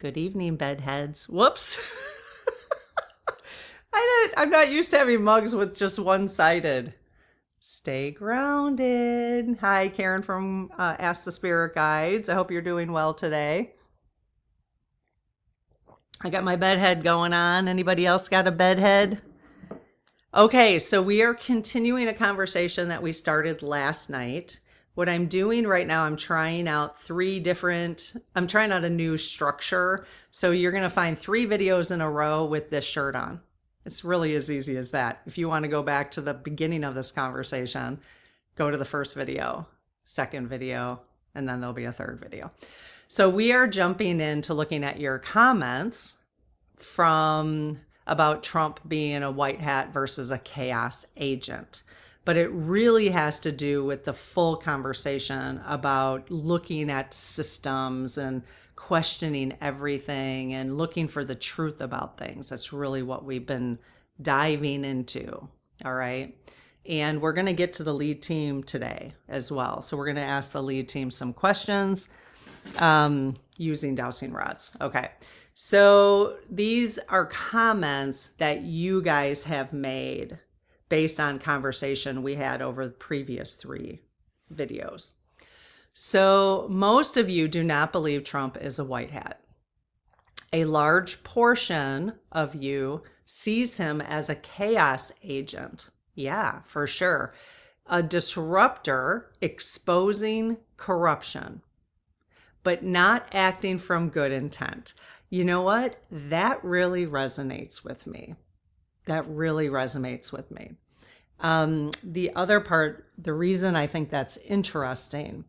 Good evening, bedheads. Whoops. I'm not used to having mugs with just one-sided. Stay grounded. Hi, Karen from Ask the Spirit Guides. I hope you're doing well today. I got my bedhead going on. Anybody else got a bedhead? Okay, so we are continuing a conversation that we started last night. What I'm doing right now, I'm trying out a new structure. So you're going to find 3 videos in a row with this shirt on. It's really as easy as that. If you want to go back to the beginning of this conversation, go to the first video, second video, and then there'll be a third video. So we are jumping into looking at your comments from about Trump being a white hat versus a chaos agent. But it really has to do with the full conversation about looking at systems and questioning everything and looking for the truth about things. That's really what we've been diving into. All right. And we're going to get to the lead team today as well. So we're going to ask the lead team some questions using dowsing rods. Okay. So these are comments that you guys have made based on conversation we had over the previous 3 videos. So most of you do not believe Trump is a white hat. A large portion of you sees him as a chaos agent. Yeah, for sure. A disruptor exposing corruption, but not acting from good intent. You know what? That really resonates with me. The other part, the reason I think that's interesting,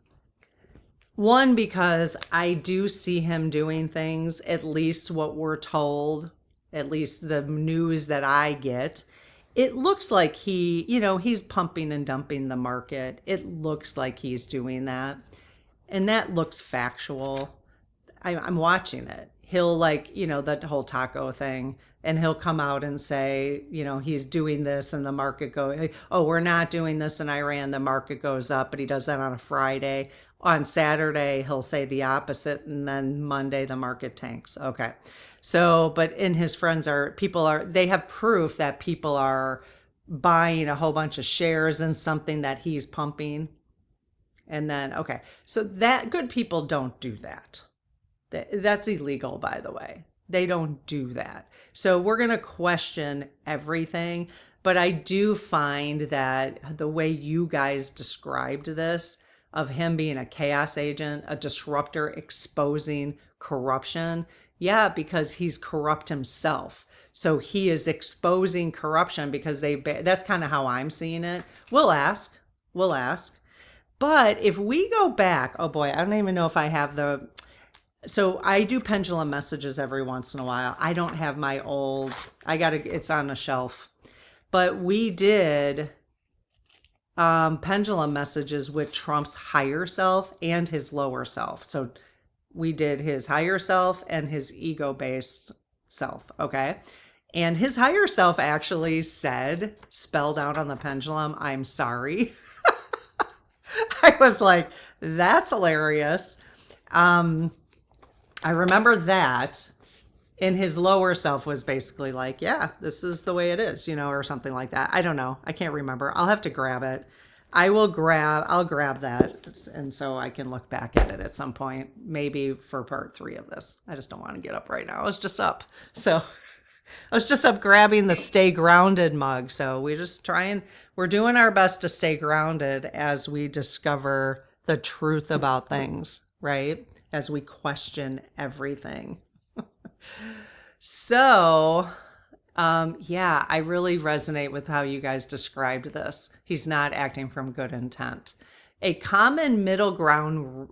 one, because I do see him doing things, at least what we're told, at least the news that I get, it looks like he's pumping and dumping the market. It looks like he's doing that. And that looks factual. I'm watching it. He'll that whole taco thing, and he'll come out and say, he's doing this and the market we're not doing this in Iran, the market goes up, but he does that on a Friday. On Saturday, he'll say the opposite, and then Monday the market tanks. Okay. So, but in his friends they have proof that people are buying a whole bunch of shares in something that he's pumping. And then, okay. So that good people don't do that. That's illegal, by the way. They don't do that. So we're going to question everything. But I do find that the way you guys described this, of him being a chaos agent, a disruptor exposing corruption, yeah, because he's corrupt himself. So he is exposing corruption because that's kind of how I'm seeing it. We'll ask. But if we go back, oh boy, I don't even know if I have so I do pendulum messages every once in a while. I don't have my old, it's on a shelf. But we did pendulum messages with Trump's higher self and his lower self. So we did his higher self and his ego-based self, okay? And his higher self actually spelled out on the pendulum, "I'm sorry." I was like, that's hilarious. I remember that. And his lower self was basically like, yeah, this is the way it is, or something like that. I don't know. I can't remember. I'll have to grab it. I'll grab that. And so I can look back at it at some point, maybe for part 3 of this. I just don't want to get up right now. I was just up. So I was just up grabbing the Stay Grounded mug. So we're doing our best to stay grounded as we discover the truth about things, right? As we question everything. So, I really resonate with how you guys described this. He's not acting from good intent. A common middle ground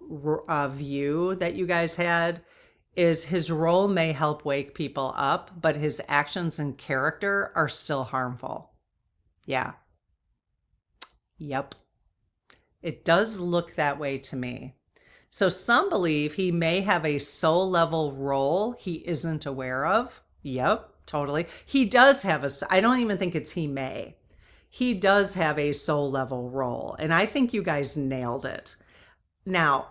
view that you guys had is his role may help wake people up, but his actions and character are still harmful. Yeah. Yep. It does look that way to me. So some believe he may have a soul level role he isn't aware of. Yep, totally. He does have I don't even think it's he may. He does have a soul level role. And I think you guys nailed it. Now,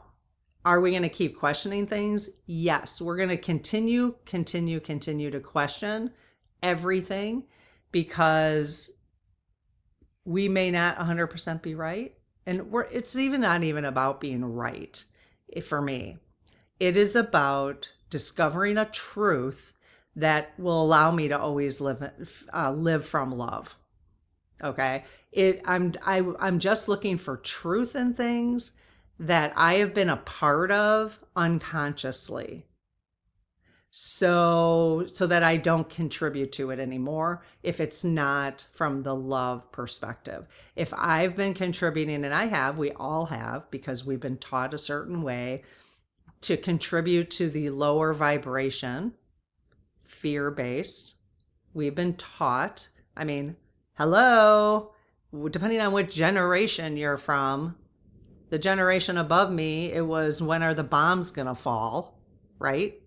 Are we going to keep questioning things? Yes, we're going to continue to question everything because we may not 100% be right. And it's even not even about being right for me. It is about discovering a truth that will allow me to always live from love. Okay. I'm just looking for truth in things that I have been a part of unconsciously. So that I don't contribute to it anymore if it's not from the love perspective. If I've been contributing, and we all have, because we've been taught a certain way to contribute to the lower vibration, fear-based. We've been taught, I mean, hello, depending on which generation you're from, the generation above me, it was, when are the bombs going to fall, right?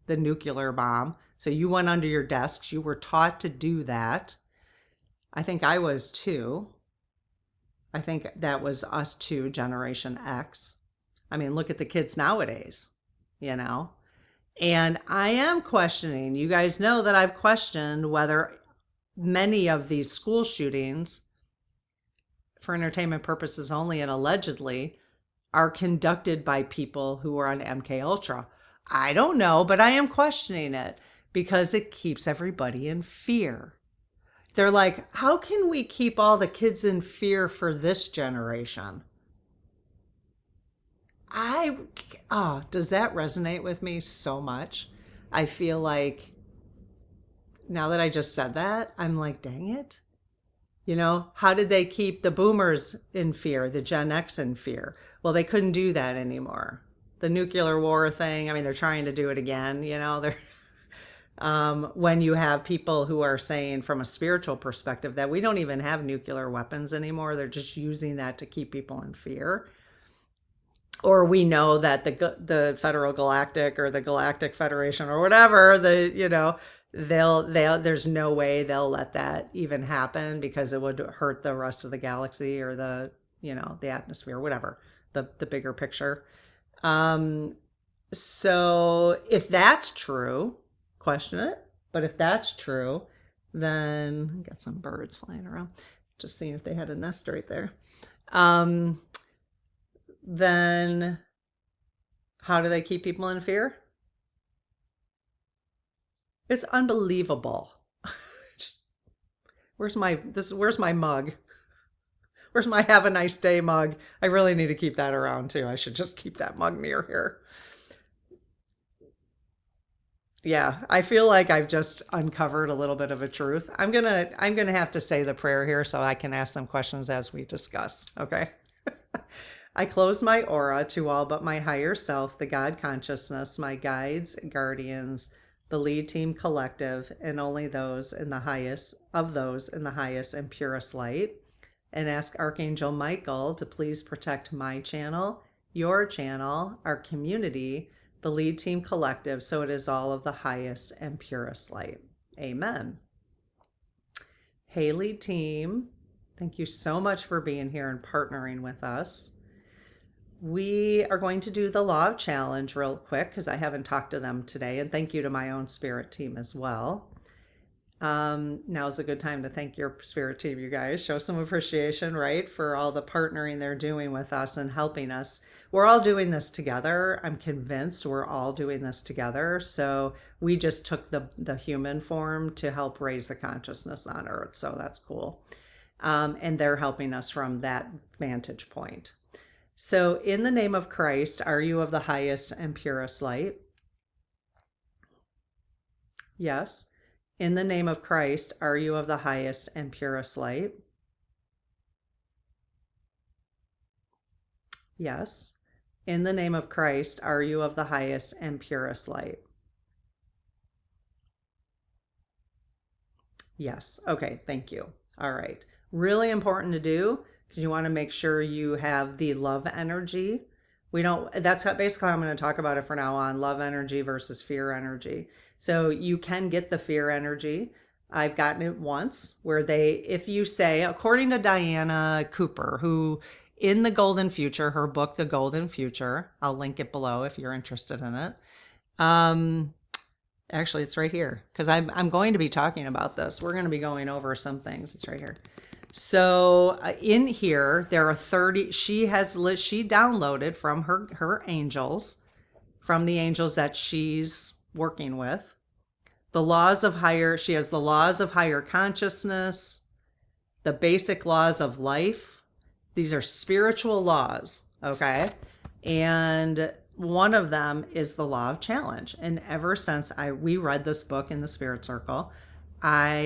The nuclear bomb. So you went under your desks. You were taught to do that. I think I was too. I think that was us too, Generation X. I mean, look at the kids nowadays, you know? And I am questioning. You guys know that I've questioned whether many of these school shootings, for entertainment purposes only and allegedly, are conducted by people who are on MK Ultra. I don't know, but I am questioning it because it keeps everybody in fear. They're like, how can we keep all the kids in fear for this generation? Does that resonate with me so much? I feel like now that I just said that, I'm like, dang it. You know, how did they keep the boomers in fear, the Gen X in fear? Well, they couldn't do that anymore. The nuclear war thing, I mean, they're trying to do it again, you know, when you have people who are saying from a spiritual perspective that we don't even have nuclear weapons anymore, they're just using that to keep people in fear. Or we know that the Federal Galactic or the Galactic Federation or whatever, there's no way they'll let that even happen because it would hurt the rest of the galaxy or the atmosphere, whatever, the bigger picture. So if that's true, question it. But if that's true, then got some birds flying around. Just seeing if they had a nest right there. Then how do they keep people in fear? It's unbelievable. Where's my mug? Where's my have a nice day mug? I really need to keep that around too. I should just keep that mug near here. Yeah, I feel like I've just uncovered a little bit of a truth. I'm gonna have to say the prayer here so I can ask some questions as we discuss. Okay. I close my aura to all but my higher self, the God consciousness, my guides, guardians, the lead team collective, and only those in the highest and purest light, and ask Archangel Michael to please protect my channel, your channel, our community, the lead team collective, so it is all of the highest and purest light. Amen. Hey, lead team, thank you so much for being here and partnering with us. We are going to do the law of challenge real quick because I haven't talked to them today, and thank you to my own spirit team as well. Now is a good time to thank your spirit team, you guys. Show some appreciation, right, for all the partnering they're doing with us and helping us. We're all doing this together. I'm convinced we're all doing this together. So we just took the human form to help raise the consciousness on Earth. So that's cool. And they're helping us from that vantage point. So in the name of Christ, are you of the highest and purest light? Yes. In the name of Christ, are you of the highest and purest light? Yes. In the name of Christ, are you of the highest and purest light? Yes. Okay, thank you. All right. Really important to do because you want to make sure you have the love energy. That's basically how I'm going to talk about it from now on, love energy versus fear energy. So you can get the fear energy. I've gotten it once where if you say, according to Diana Cooper, who in The Golden Future, her book, The Golden Future. I'll link it below if you're interested in it. Actually, it's right here because I'm going to be talking about this. We're going to be going over some things. It's right here. So in here, there are 30. She downloaded from her angels, from the angels that she's working with. She has the laws of higher consciousness, the basic laws of life. These are spiritual laws, okay? And one of them is the law of challenge. And ever since we read this book in the Spirit Circle,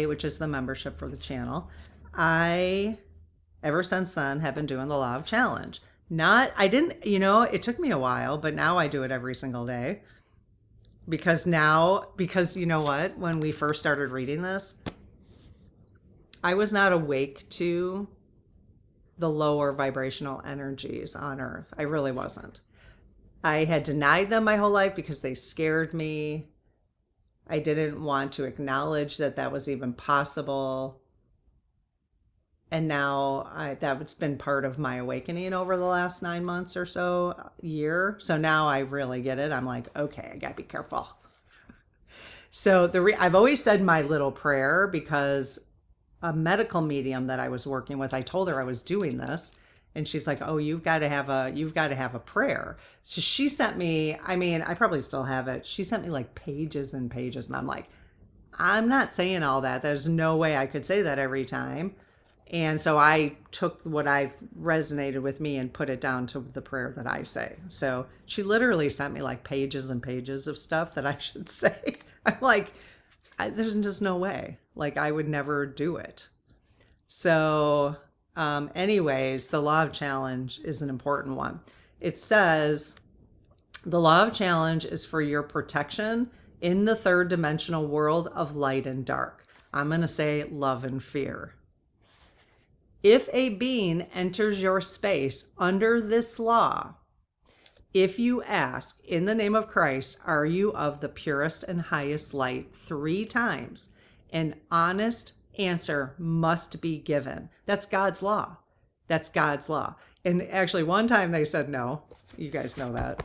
which is the membership for the channel, ever since then have been doing the law of challenge. It took me a while, but now I do it every single day. Because you know what? When we first started reading this, I was not awake to the lower vibrational energies on Earth. I really wasn't. I had denied them my whole life because they scared me. I didn't want to acknowledge that was even possible. And now that's been part of my awakening over the last 9 months or so, year. So now I really get it. I'm like, okay, I gotta be careful. So I've always said my little prayer because a medical medium that I was working with, I told her I was doing this, and she's like, "Oh, you've got to have a prayer." So she sent me. I mean, I probably still have it. She sent me like pages and pages, and I'm like, I'm not saying all that. There's no way I could say that every time. And so I took what I resonated with me and put it down to the prayer that I say. So she literally sent me like pages and pages of stuff that I should say. I'm like, there's just no way. Like I would never do it. So anyways, the law of challenge is an important one. It says the law of challenge is for your protection in the third dimensional world of light and dark. I'm going to say love and fear. If a being enters your space under this law, if you ask, in the name of Christ, are you of the purest and highest light 3 times, an honest answer must be given. That's God's law. That's God's law. And actually, one time they said no. You guys know that.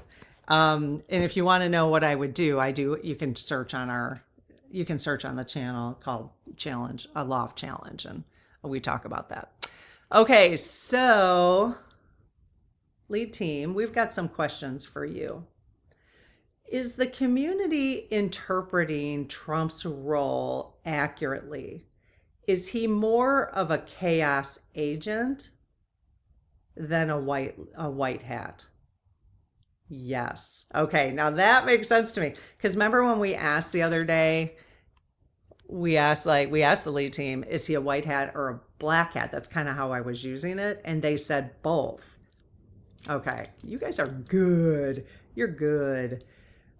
And if you want to know what I would do, you can search on the channel called Challenge, a Law of Challenge, and we talk about that. Okay, so lead team, we've got some questions for you. Is the community interpreting Trump's role accurately? Is he more of a chaos agent than a white hat? Yes. Okay, now that makes sense to me. Because remember when we asked the other day, we asked the lead team, is he a white hat or a black hat? That's kind of how I was using it. And they said both. Okay, you guys are good. You're good.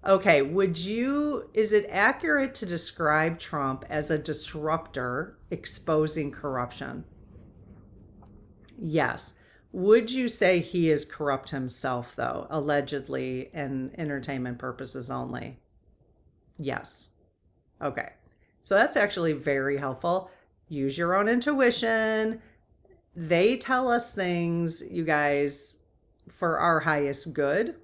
Okay, is it accurate to describe Trump as a disruptor exposing corruption? Yes. Would you say he is corrupt himself, though, allegedly, and entertainment purposes only? Yes. Okay. So that's actually very helpful. Use your own intuition. They tell us things, you guys, for our highest good.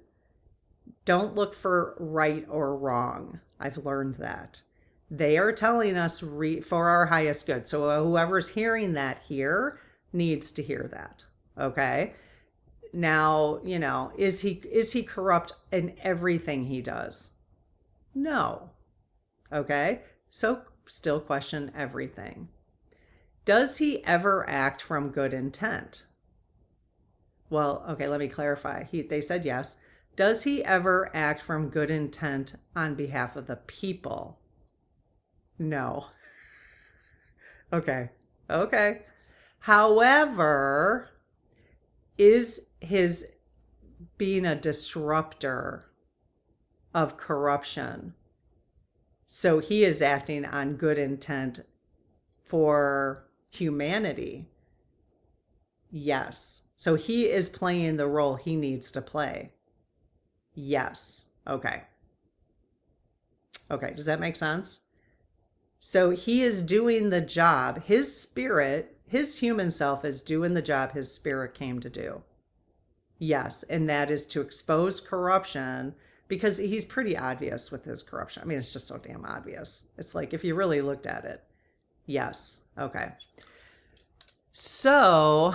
Don't look for right or wrong. I've learned that. They are telling us for our highest good. So whoever's hearing that here needs to hear that. Okay. Now, is he corrupt in everything he does? No. Okay. So still question everything. Does he ever act from good intent? Well, okay, let me clarify. They said yes. Does he ever act from good intent on behalf of the people? No. Okay. However, is his being a disruptor of corruption? So he is acting on good intent for humanity. Yes. So he is playing the role he needs to play. Yes. Okay. Does that make sense? So he is doing the job. His spirit, his human self is doing the job his spirit came to do. Yes, and that is to expose corruption because he's pretty obvious with his corruption. I mean, it's just so damn obvious. It's like if you really looked at it. Yes. Okay. So,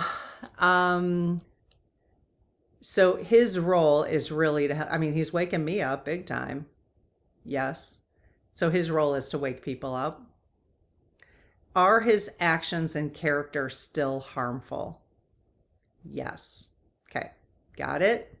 um, so his role is really to, I mean, he's waking me up big time. Yes. So his role is to wake people up. Are his actions and character still harmful? Yes. Okay. Got it?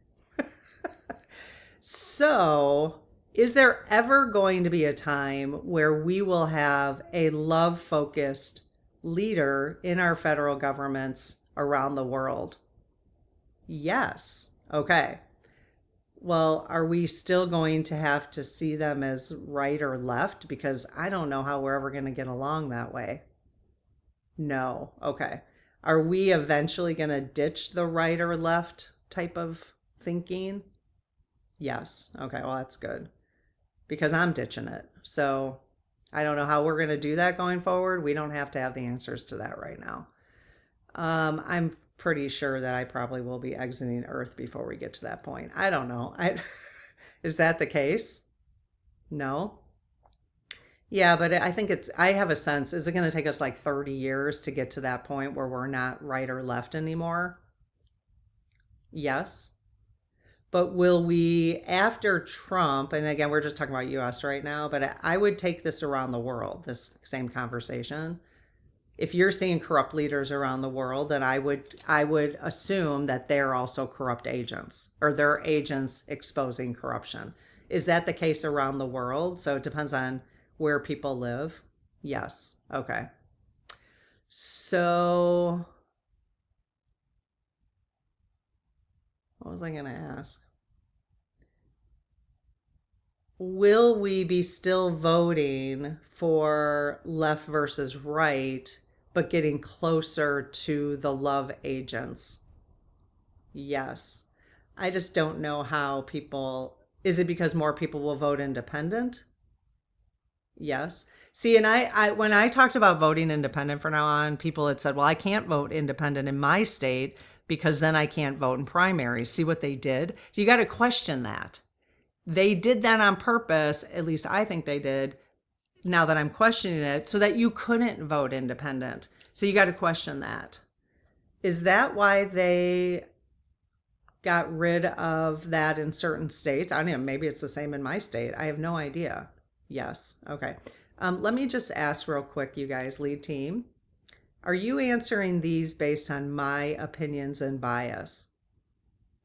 So, is there ever going to be a time where we will have a love focused leader in our federal governments around the world? Yes. Okay. Well, are we still going to have to see them as right or left? Because I don't know how we're ever going to get along that way. No. Okay. Are we eventually going to ditch the right or left type of thinking? Yes. Okay. Well, that's good because I'm ditching it. So I don't know how we're going to do that going forward. We don't have to have the answers to that right now. I'm pretty sure that I probably will be exiting Earth before we get to that point. I don't know. Is that the case? No. Yeah, but I think I have a sense, is it going to take us like 30 years to get to that point where we're not right or left anymore? Yes. But will we, after Trump, and again, we're just talking about US right now, but I would take this around the world, this same conversation. If you're seeing corrupt leaders around the world, then I would assume that they're also corrupt agents or they're agents exposing corruption. Is that the case around the world? So it depends on where people live. Yes. Okay. So what was I going to ask? Will we be still voting for left versus right, but getting closer to the love agents? Yes. I just don't know how people, is it because more people will vote independent? Yes. See, and when I talked about voting independent from now on, people had said, well, I can't vote independent in my state because then I can't vote in primaries. See what they did? So you got to question that. They did that on purpose, at least I think they did, now that I'm questioning it, so that you couldn't vote independent. So you got to question that. Is that why they got rid of that in certain states? I don't know, maybe it's the same in my state. I have no idea. Yes. Okay. Let me just ask real quick, you guys, lead team. Are you answering these based on my opinions and bias?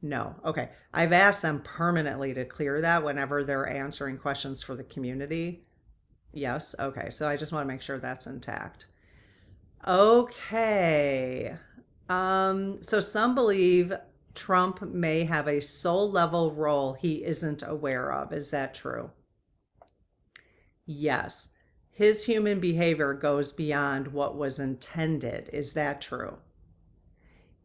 No. Okay. I've asked them permanently to clear that whenever they're answering questions for the community. Yes. Okay. So I just want to make sure that's intact. Okay. So some believe Trump may have a soul level role he isn't aware of. Is that true? Yes. His human behavior goes beyond what was intended. Is that true?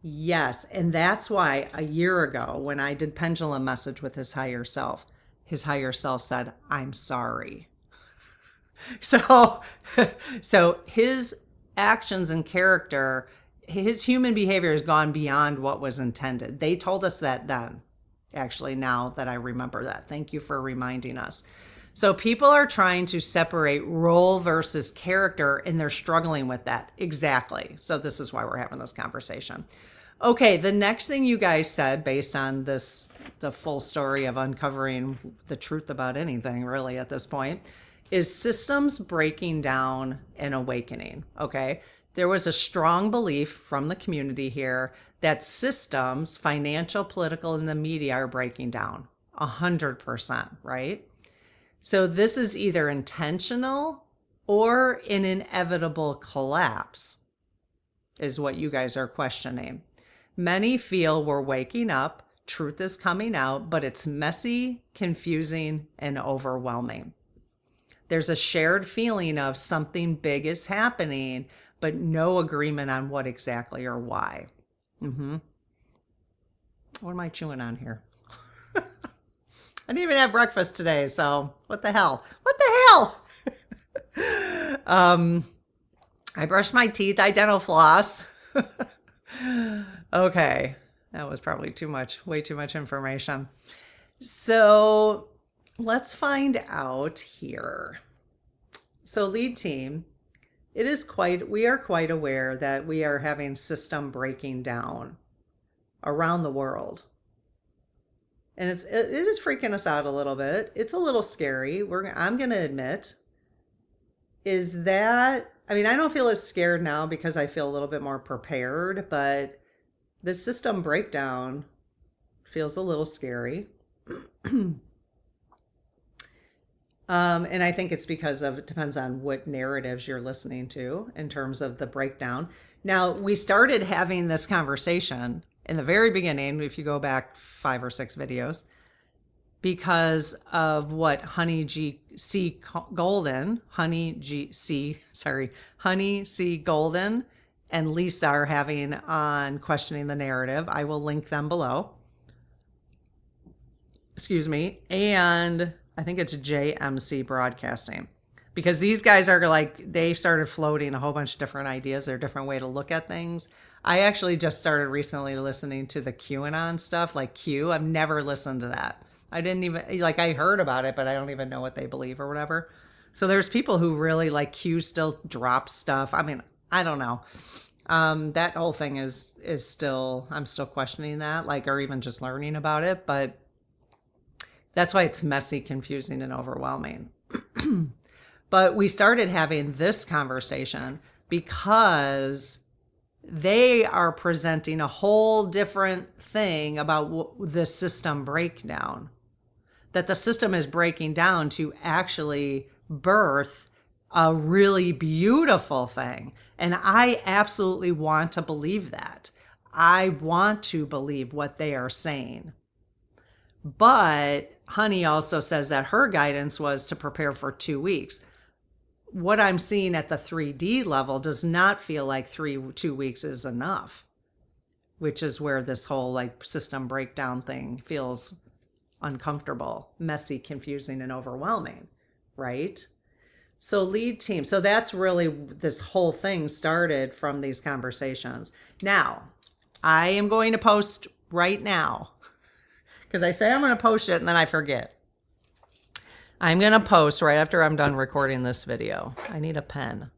Yes. And that's why a year ago, when I did Pendulum Message with his higher self said, I'm sorry. So, so his actions and character, his human behavior has gone beyond what was intended. They told us that then, actually, now that I remember that. Thank you for reminding us. So people are trying to separate role versus character, and they're struggling with that. Exactly. So this is why we're having this conversation. Okay, the next thing you guys said, based on this, the full story of uncovering the truth about anything really at this point, is systems breaking down and awakening. Okay, there was a strong belief from the community here that systems, financial, political, and the media are breaking down 100%, right? So this is either intentional or an inevitable collapse, is what you guys are questioning. Many feel we're waking up, truth is coming out, but it's messy, confusing, and overwhelming. There's a shared feeling of something big is happening, but no agreement on what exactly or why. What am I chewing on here? I didn't even have breakfast today, so what the hell? What the hell? I brushed my teeth, I dental floss. Okay. That was probably too much, way too much information. So let's find out here. So lead team, we are quite aware that we are having system breaking down around the world. And it is freaking us out a little bit. It's a little scary. I'm going to admit is that, I mean, I don't feel as scared now because I feel a little bit more prepared, but the system breakdown feels a little scary. And I think it's because it depends on what narratives you're listening to in terms of the breakdown. Now, we started having this conversation in the very beginning, if you go back 5 or 6 videos, because of what Honey C. Golden and Lisa are having on questioning the narrative. I will link them below. Excuse me. And I think it's JMC Broadcasting, because these guys are like, they started floating a whole bunch of different ideas or different way to look at things. I actually just started recently listening to the QAnon stuff, like Q. I've never listened to that. I didn't even, like, I heard about it, but I don't even know what they believe or whatever. So there's people who really like Q still drop stuff. I mean, I don't know. That whole thing is still, I'm still questioning that, like, or even just learning about it, but that's why it's messy, confusing, and overwhelming. But we started having this conversation because they are presenting a whole different thing about the system breakdown. That the system is breaking down to actually birth a really beautiful thing. And I absolutely want to believe that. I want to believe what they are saying. But Honey also says that her guidance was to prepare for 2 weeks. What I'm seeing at the 3D level does not feel like 2 weeks is enough, which is where this whole like system breakdown thing feels uncomfortable, messy, confusing, and overwhelming, right? So lead team. So that's really, this whole thing started from these conversations. Now, I am going to post right now, because I say I'm going to post it and then I forget. I'm going to post right after I'm done recording this video. I need a pen.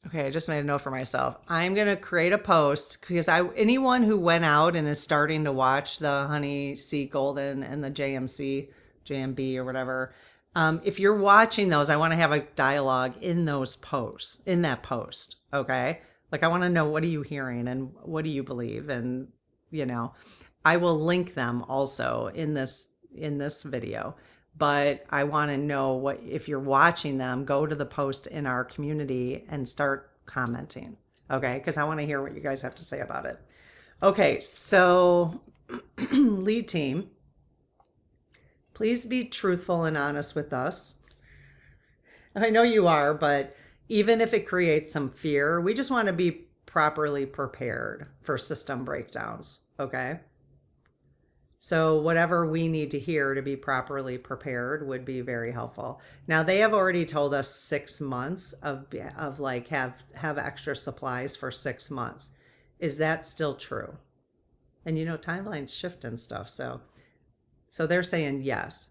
Okay, I just made a note for myself. I'm going to create a post because anyone who went out and is starting to watch the Honey C. Golden and the JMB or whatever, if you're watching those, I want to have a dialogue in those posts, in that post, okay? Like, I want to know, what are you hearing and what do you believe? And, you know, I will link them also in this video, but I want to know what, if you're watching them, go to the post in our community and start commenting, okay? Because I want to hear what you guys have to say about it. Okay, so lead team, please be truthful and honest with us. I know you are, but even if it creates some fear, we just want to be properly prepared for system breakdowns, okay? So whatever we need to hear to be properly prepared would be very helpful. Now, they have already told us 6 months of like have extra supplies for 6 months. Is that still true? And you know, timelines shift and stuff. So they're saying yes.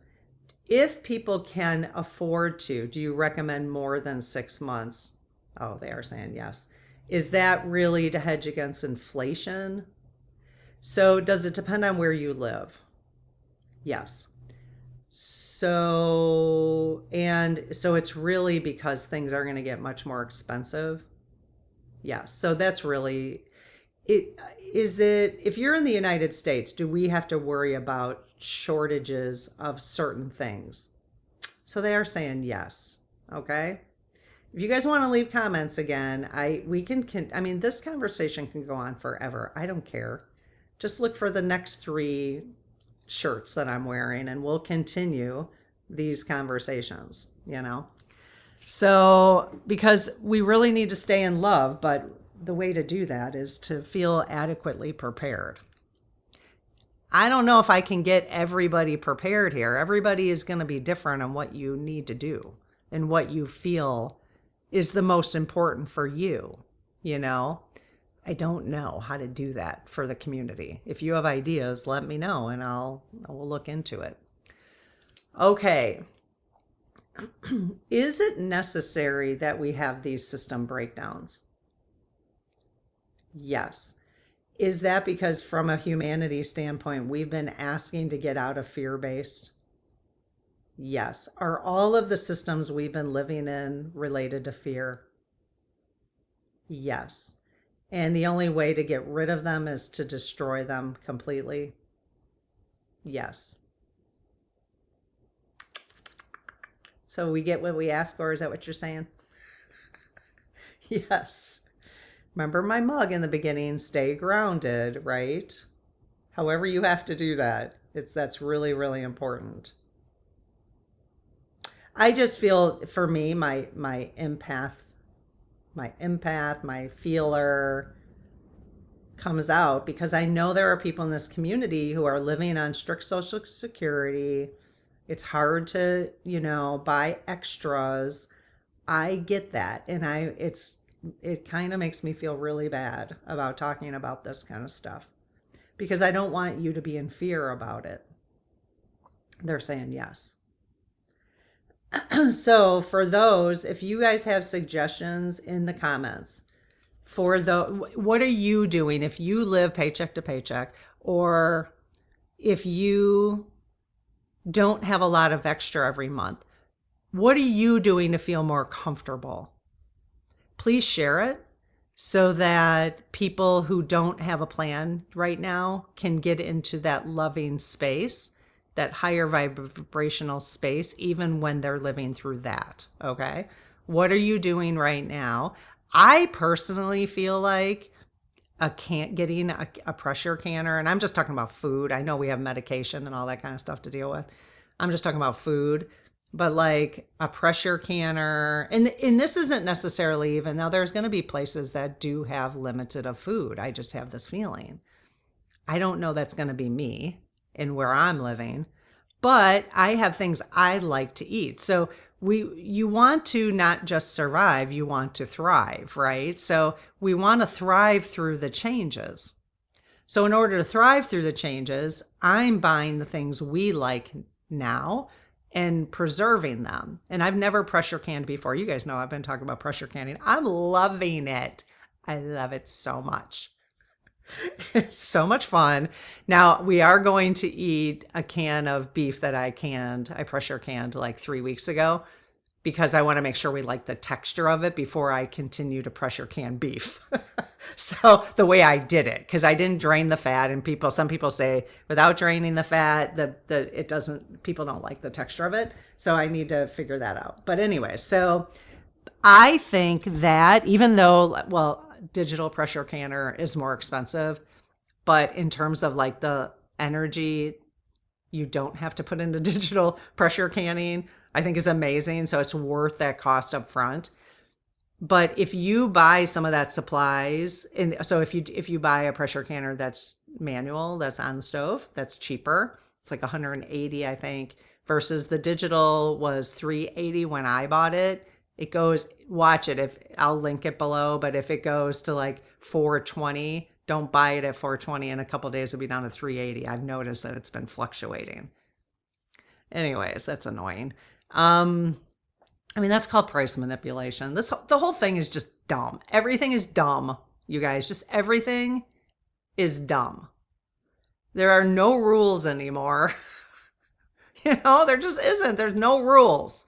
If people can afford to, do you recommend more than 6 months? Oh, they are saying yes. Is that really to hedge against inflation? So does it depend on where you live? Yes. So it's really because things are going to get much more expensive? Yes. So that's really it. Is it, if you're in the United States, do we have to worry about shortages of certain things? So they are saying yes. Okay. If you guys want to leave comments again, I mean, this conversation can go on forever. I don't care. Just look for the next 3 shirts that I'm wearing and we'll continue these conversations, you know? So, because we really need to stay in love, but the way to do that is to feel adequately prepared. I don't know if I can get everybody prepared here. Everybody is going to be different on what you need to do and what you feel is the most important for you, you know? I don't know how to do that for the community. If you have ideas, let me know and I will look into it. Okay. Is it necessary that we have these system breakdowns? Yes. Is that because from a humanity standpoint, we've been asking to get out of fear-based? Yes. Are all of the systems we've been living in related to fear? Yes. And the only way to get rid of them is to destroy them completely? Yes. So we get what we ask for, is that what you're saying? Yes. Remember my mug in the beginning, stay grounded, right? However you have to do that. That's really, really important. I just feel for me, my empath, my feeler comes out because I know there are people in this community who are living on strict social security. It's hard to, buy extras. I get that. And it kind of makes me feel really bad about talking about this kind of stuff because I don't want you to be in fear about it. They're saying yes. So for those, if you guys have suggestions in the comments for what are you doing if you live paycheck to paycheck, or if you don't have a lot of extra every month, what are you doing to feel more comfortable? Please share it so that people who don't have a plan right now can get into that loving space, that higher vibrational space, even when they're living through that. Okay. What are you doing right now? I personally feel like getting a pressure canner, and I'm just talking about food. I know we have medication and all that kind of stuff to deal with. I'm just talking about food, but like a pressure canner, and this isn't necessarily even, now there's going to be places that do have limited of food. I just have this feeling. I don't know that's going to be me in where I'm living, but I have things I like to eat. So you want to not just survive, you want to thrive, right? So we want to thrive through the changes. So in order to thrive through the changes, I'm buying the things we like now and preserving them. And I've never pressure canned before. You guys know I've been talking about pressure canning. I'm loving it. I love it so much. It's so much fun. Now, we are going to eat a can of beef that I pressure canned like 3 weeks ago because I want to make sure we like the texture of it before I continue to pressure can beef. So the way I did it, because I didn't drain the fat, and some people say without draining the fat, people don't like the texture of it. So I need to figure that out. But anyway, so I think that even though, digital pressure canner is more expensive, but in terms of like the energy you don't have to put into digital pressure canning, I think is amazing. So it's worth that cost up front. But if you buy some of that supplies, and so if you buy a pressure canner that's manual, that's on the stove, that's cheaper. It's like 180, I think, versus the digital was 380 when I bought it. It goes, watch it, I'll link it below, but if it goes to like 420, don't buy it at 420. In a couple of days it'll be down to 380. I've noticed that it's been fluctuating. Anyways, that's annoying. That's called price manipulation. The whole thing is just dumb. Everything is dumb, you guys. Just everything is dumb. There are no rules anymore. There just isn't. There's no rules.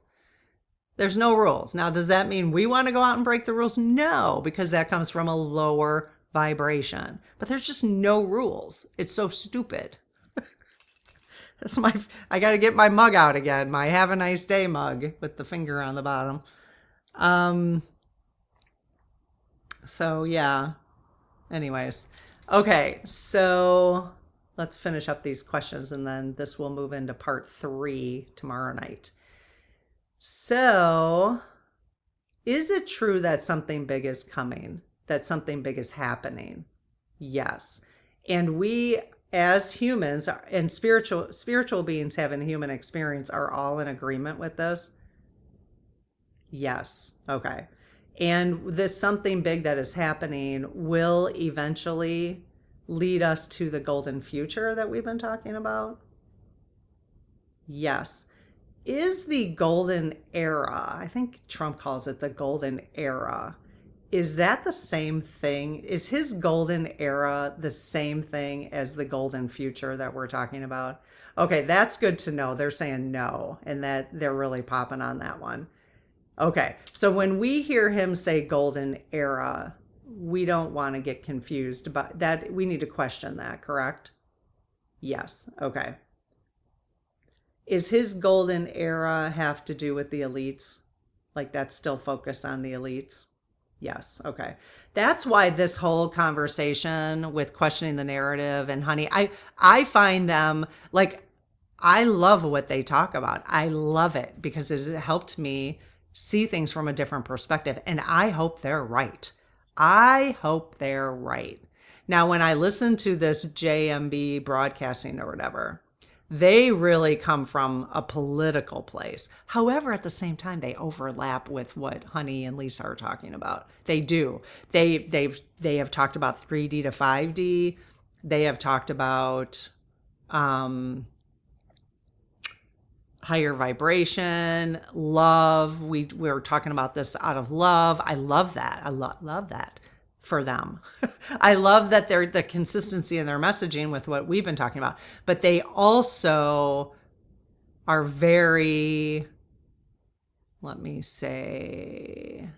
There's no rules. Now, does that mean we want to go out and break the rules? No, because that comes from a lower vibration. But there's just no rules. It's so stupid. I got to get my mug out again. My have a nice day mug with the finger on the bottom. So yeah. Anyways. Okay. So let's finish up these questions and then this will move into part 3 tomorrow night. So, is it true that something big is coming? That something big is happening? Yes. And we as humans and spiritual beings having human experience are all in agreement with this? Yes. Okay. And this something big that is happening will eventually lead us to the golden future that we've been talking about? Yes. Is the golden era, I think Trump calls it the golden era, is that the same thing? Is his golden era the same thing as the golden future that we're talking about? Okay, that's good to know. They're saying no, and that they're really popping on that one. Okay, so when we hear him say golden era, we don't want to get confused about that. We need to question that, correct? Yes. Okay. Is his golden era have to do with the elites? Like that's still focused on the elites? Yes. Okay. That's why this whole conversation with questioning the narrative and Honey, I find them like I love what they talk about. I love it because it has helped me see things from a different perspective, and I hope they're right. I hope they're right. Now, when I listen to this JMB broadcasting or whatever, they really come from a political place. However, at the same time, they overlap with what Honey and Lisa are talking about. They do. They have talked about 3D to 5D. They have talked about higher vibration, love. We're talking about this out of love. I love that. I love that for them. I love that they're the consistency in their messaging with what we've been talking about, but they also are very, let me say,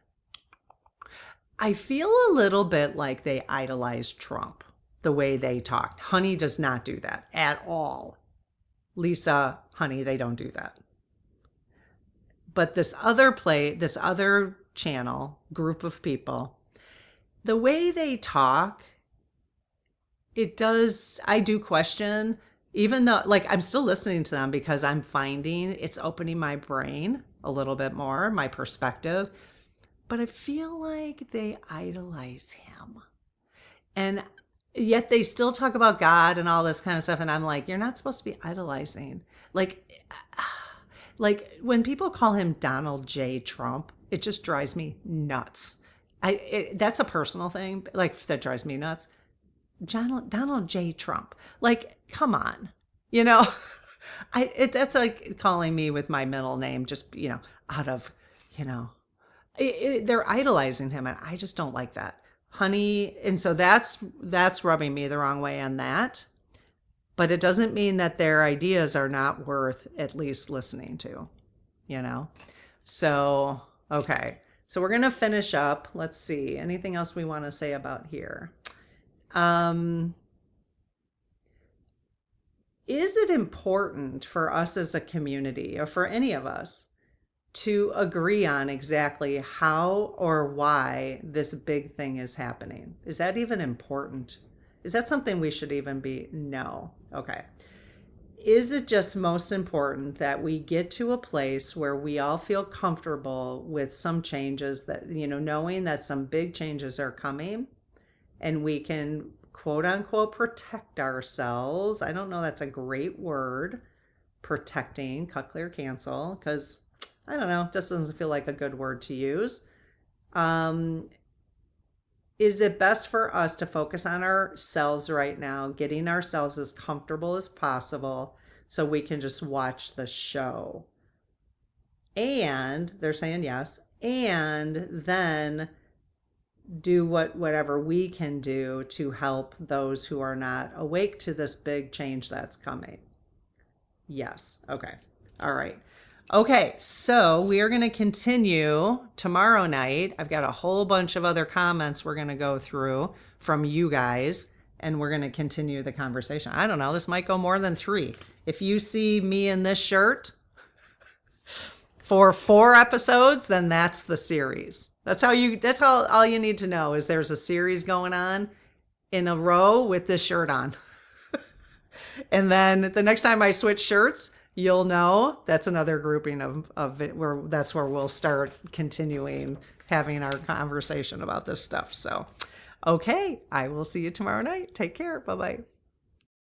I feel a little bit like they idolize Trump, the way they talk. Honey does not do that at all. Lisa, Honey, they don't do that. But this other channel, group of people, the way they talk, I do question, even though, like, I'm still listening to them because I'm finding it's opening my brain a little bit more, my perspective, but I feel like they idolize him. And yet they still talk about God and all this kind of stuff. And I'm like, you're not supposed to be idolizing. Like when people call him Donald J. Trump, it just drives me nuts. That's a personal thing, like that drives me nuts. Donald J. Trump, like, come on, you know, that's like calling me with my middle name, just, out of, they're idolizing him. And I just don't like that, Honey. And so that's rubbing me the wrong way on that. But it doesn't mean that their ideas are not worth at least listening to, So, okay. So we're going to finish up. Let's see. Anything else we want to say about here? Is it important for us as a community, or for any of us, to agree on exactly how or why this big thing is happening? Is that even important? Is that something we should even be? No. Okay. Is it just most important that we get to a place where we all feel comfortable with some changes, that, knowing that some big changes are coming, and we can quote unquote protect ourselves? I don't know, that's a great word, protecting, cut, clear, cancel, because I don't know, it just doesn't feel like a good word to use. Is it best for us to focus on ourselves right now, getting ourselves as comfortable as possible so we can just watch the show? And they're saying yes. And then do whatever we can do to help those who are not awake to this big change that's coming. Yes. Okay. All right. Okay, so we are going to continue tomorrow night. I've got a whole bunch of other comments we're going to go through from you guys, and we're going to continue the conversation. I don't know, this might go more than 3. If you see me in this shirt for 4 episodes, then that's the series. That's all you need to know, is there's a series going on in a row with this shirt on. And then the next time I switch shirts, you'll know that's another grouping of it, where we'll start continuing having our conversation about this stuff. So, okay, I will see you tomorrow night. Take care. Bye-bye.